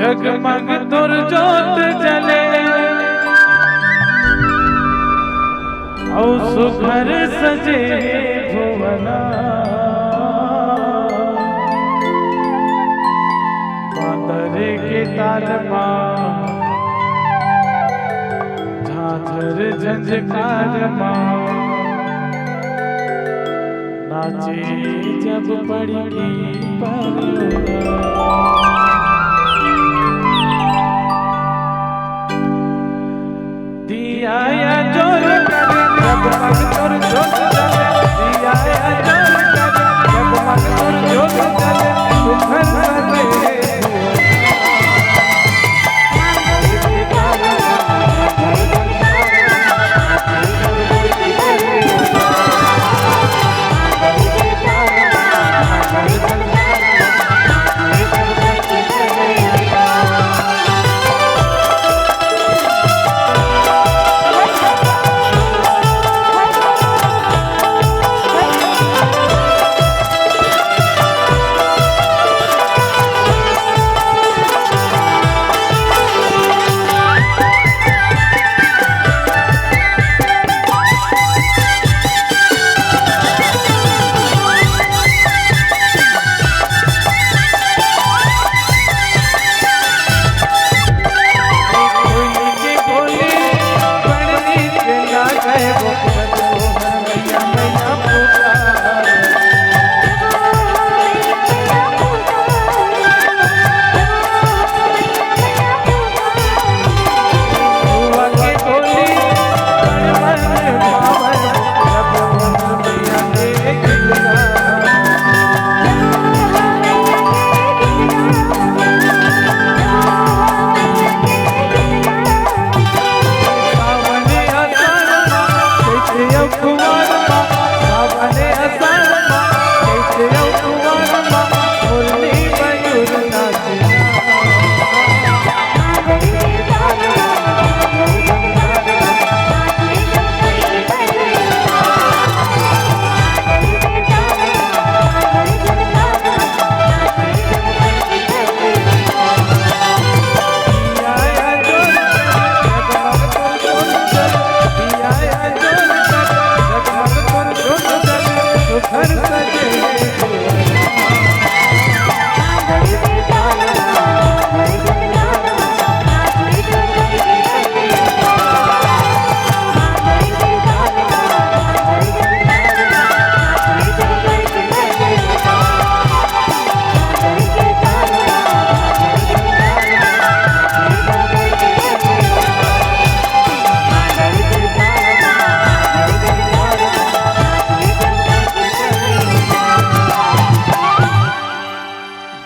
जगमग तुर जोत जले औ सुघर सजे भुवना मांदरे के ताल मां झाझर झंझकार मां नाचे जब पड़ी पर दिया जोर कर जगमग तुर जोत जले दिया जोर कर जगमग तुर जोत जले सुघर सजे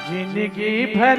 जिंदगी भर